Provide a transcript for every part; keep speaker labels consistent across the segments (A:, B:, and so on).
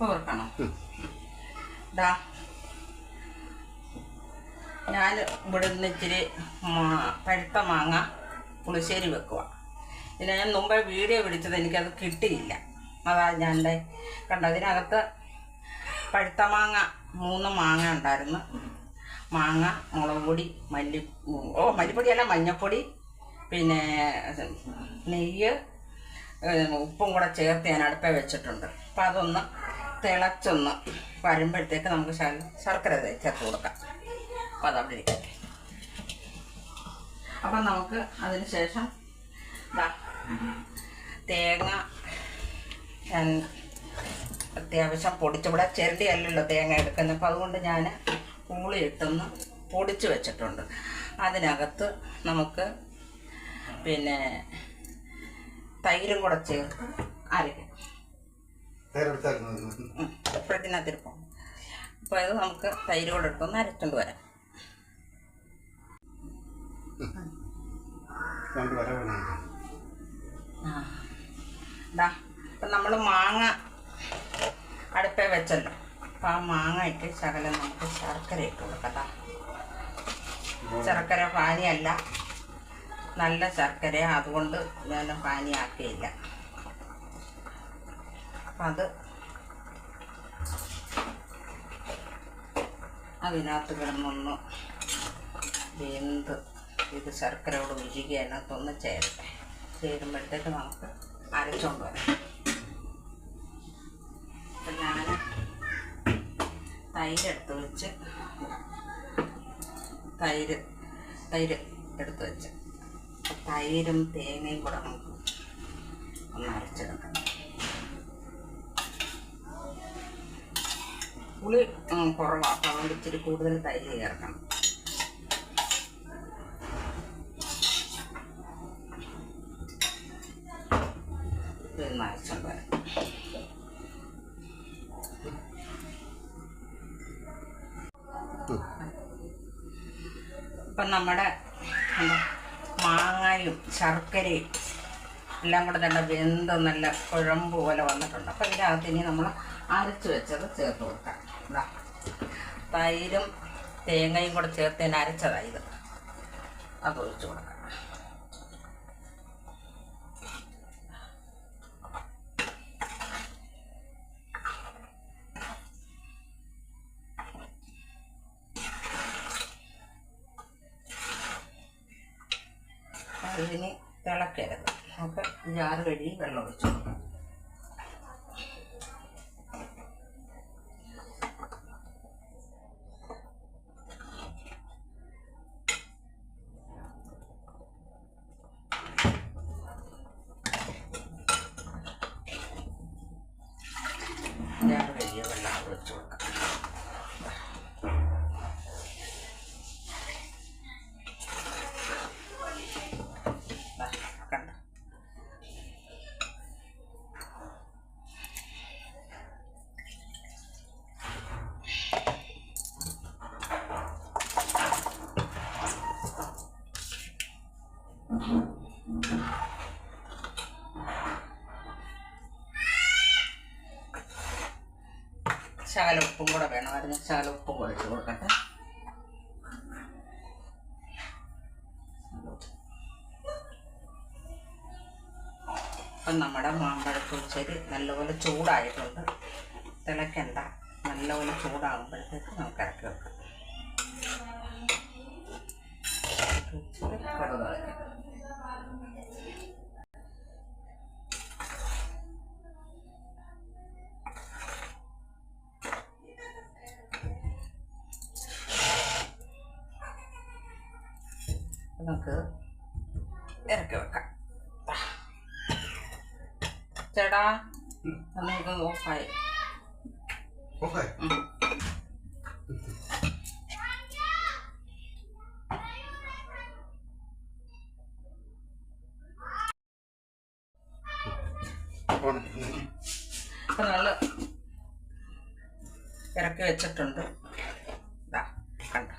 A: ഓർക്കണം. ഇതാ ഞാൻ ഇവിടെ നിന്ന് ഇച്ചിരി പഴുത്ത മാങ്ങ പുളിശ്ശേരി വെക്കുക. പിന്നെ ഞാൻ മുമ്പേ വീഡിയോ പിടിച്ചത് എനിക്കത് കിട്ടിയില്ല. അതാ ഞാൻ കണ്ടത്. അതിനകത്ത് പഴുത്ത മാങ്ങ 3 മാങ്ങ ഉണ്ടായിരുന്നു. മാങ്ങ, മുളക് പൊടി, മല്ലിപ്പൊടിയല്ല, മഞ്ഞൾപ്പൊടി, പിന്നെ നെയ്യ്, ഉപ്പും കൂടെ ചേർത്ത് ഞാൻ അടുപ്പേ വെച്ചിട്ടുണ്ട്. അപ്പം അതൊന്ന് തിളച്ചൊന്ന് വരുമ്പോഴത്തേക്ക് നമുക്ക് ശർക്കര ചേർത്ത് കൊടുക്കാം. അപ്പം അതവിടെ ഇരിക്കട്ടെ. അപ്പം നമുക്ക് അതിന് ശേഷം തേങ്ങ ഞാൻ അത്യാവശ്യം പൊടിച്ചിവിടെ ചിരണ്ടിയല്ലല്ലോ തേങ്ങ എടുക്കുന്നത്. അപ്പോൾ അതുകൊണ്ട് ഞാൻ പുളി ഇട്ടൊന്ന് പൊടിച്ച് വെച്ചിട്ടുണ്ട്. അതിനകത്ത് നമുക്ക് പിന്നെ തൈരും കൂടെ ചേർത്ത് അരയ്ക്കാം. എപ്പോഴത്തിനകത്തിരിപ്പം. അപ്പോൾ ഇത് നമുക്ക് തൈര് കൂടെ ഇട്ടൊന്ന് അരച്ചുകൊണ്ട് വരാം. അപ്പം നമ്മൾ മാങ്ങ അടുപ്പേ വെച്ചല്ലോ. അപ്പം ആ മാങ്ങ ഇട്ട് ശകലം നമുക്ക് ശർക്കര ഇട്ട് കൊടുക്കാം. ശർക്കര പാനിയല്ല, നല്ല ശർക്കര, അതുകൊണ്ട് ഞാൻ പാനിയാക്കിയില്ല. അപ്പം അതിനകത്ത് കിടന്നൊന്ന് വെന്ത് ഇത് ശർക്കരയോട് ഉരുകി അതിനകത്തൊന്ന് ചേരുമ്പോഴത്തേക്ക് നമുക്ക് അരച്ചുകൊണ്ട് വരാം. അപ്പം ഞാൻ തൈരെടുത്ത് വെച്ച് തൈര് എടുത്ത് വെച്ച് തൈരും തേങ്ങയും കൂടെ നമുക്ക് ഒന്ന് അരച്ചെടുക്കണം. പുളി കുറവാണ്, അതുകൊണ്ട് ഇച്ചിരി കൂടുതൽ തൈര് ചേർക്കണം. ഇതൊന്ന് അരച്ചുകൊണ്ട് വരാം. ഇപ്പം നമ്മുടെ മാങ്ങയും ശർക്കരയും എല്ലാം കൂടെ തന്നെ വെന്ത് നല്ല കുഴമ്പ് പോലെ വന്നിട്ടുണ്ട്. അപ്പം ഇതിനകത്ത് ഇനി നമ്മൾ അരച്ച് വെച്ചത് ചേർത്ത് കൊടുക്കാം. ഇതാ തൈരും തേങ്ങയും കൂടെ ചേർത്ത് തന്നെ അരച്ചതാണ് ഇത്. അത് ഒഴിച്ച് കൊടുക്കാം. ഇതിന് തിളക്കരുത്. നമുക്ക് ജാറ് കഴുകി വെള്ളം ഒഴിച്ചു കൊടുക്കാം. ജാറ് കഴുകിയ വെള്ളം ഒഴിച്ചു കൊടുക്കാം. ശകലം ഉപ്പും കൂടെ വേണമായിരുന്നു. ശകലം ഉപ്പും കൂടെ ഇട്ട് കൊടുക്കട്ടെ. അപ്പം നമ്മുടെ മാമ്പഴപ്പുളിശ്ശേരി നല്ലപോലെ ചൂടായിട്ടുണ്ട്. തിളയ്ക്കണ്ട, നല്ലപോലെ ചൂടാകുമ്പോഴത്തേക്ക് നമുക്ക് ഇറക്കി വെക്കാം. കടുക് വയ്ക്കാം. നമുക്ക് ഇറക്കി വെക്കാം. ചേട്ടാ നമുക്ക് ഓഫായി. അപ്പം നമ്മൾ ഇറക്കി വെച്ചിട്ടുണ്ട്. ഇതാ കണ്ട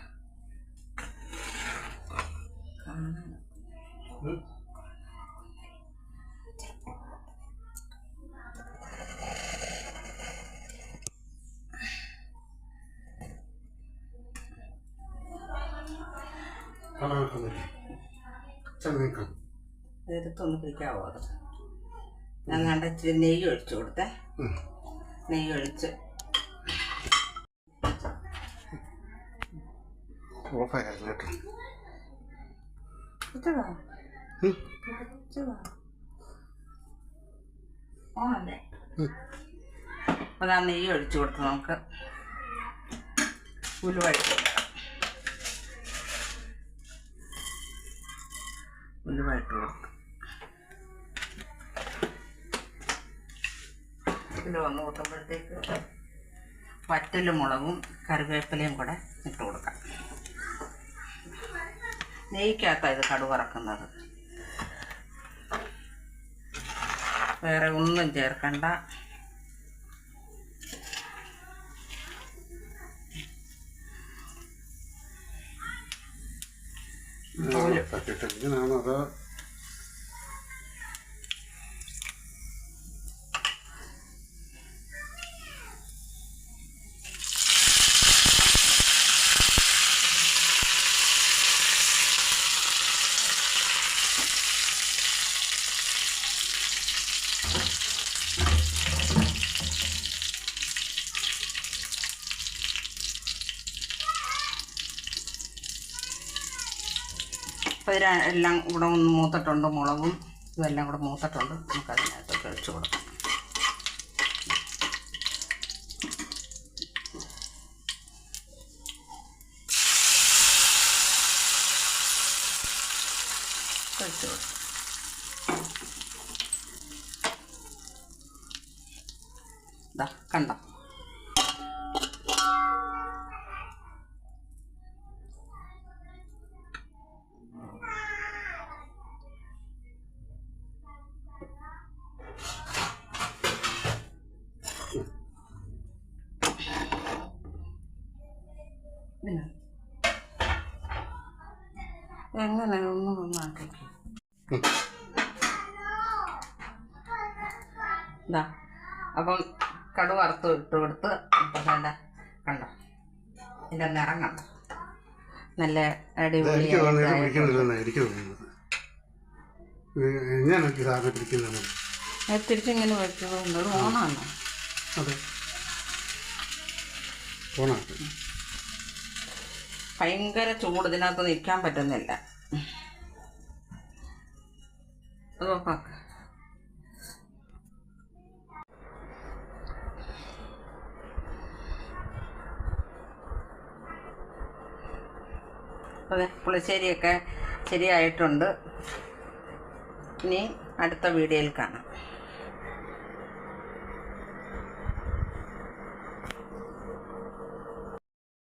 A: എടുത്തൊന്ന് പിടിക്കാവോ? അത് ഞാൻ കണ്ട ഇച്ചിരി നെയ്യ് ഒഴിച്ചു കൊടുത്തേ. നെയ്യ് ഒഴിച്ച് ഓണല്ലേ. അപ്പോൾ ഞാൻ നെയ്യ് ഒഴിച്ചു കൊടുത്ത് നമുക്ക് ഉലുവായിട്ട് കൊടുക്കാം. ഉലുവായിട്ട് കൊടുക്കും. ഇതിൽ വന്ന് കൂട്ടുമ്പോഴത്തേക്ക് വറ്റലും മുളകും കറിവേപ്പിലയും കൂടെ ഇട്ട് കൊടുക്കാം. നെയ്ക്കകത്താണ് ഇത് കടുക് വറക്കുന്നത്, വേറെ ഒന്നും ചേർക്കണ്ട. അപ്പോൾ എല്ലാം കൂടെ ഒന്ന് മൂത്തിട്ടുണ്ട്, മുളകും ഇതെല്ലാം കൂടെ മൂത്തിട്ടുണ്ട്. നമുക്കതിനകത്തൊക്കെ ഒഴിച്ച് കൊടുക്കാം. ഒഴിച്ച് കൊടുക്കാം. ഇതാ കണ്ടോ, എങ്ങനെ ഒന്നും ആക്കിക്ക്. ഇതാ അപ്പം കടുക് വറുത്ത് ഇട്ട് കൊടുത്ത് ഇപ്പം വേണ്ട കണ്ടോ, ഇതിൻ്റെ നിറം കണ്ടോ, നല്ല അടിപൊളി. തിരിച്ചിങ്ങനെ വെച്ചതുകൊണ്ട് ഒരു ഓണാണോ? ഭയങ്കര ചൂട്, ഇതിനകത്ത് നിൽക്കാൻ പറ്റുന്നില്ല. അത് നോക്കാം. അതെ, പുളിശ്ശേരിയൊക്കെ ശരിയായിട്ടുണ്ട്. ഇനി അടുത്ത വീഡിയോയിൽ കാണാം.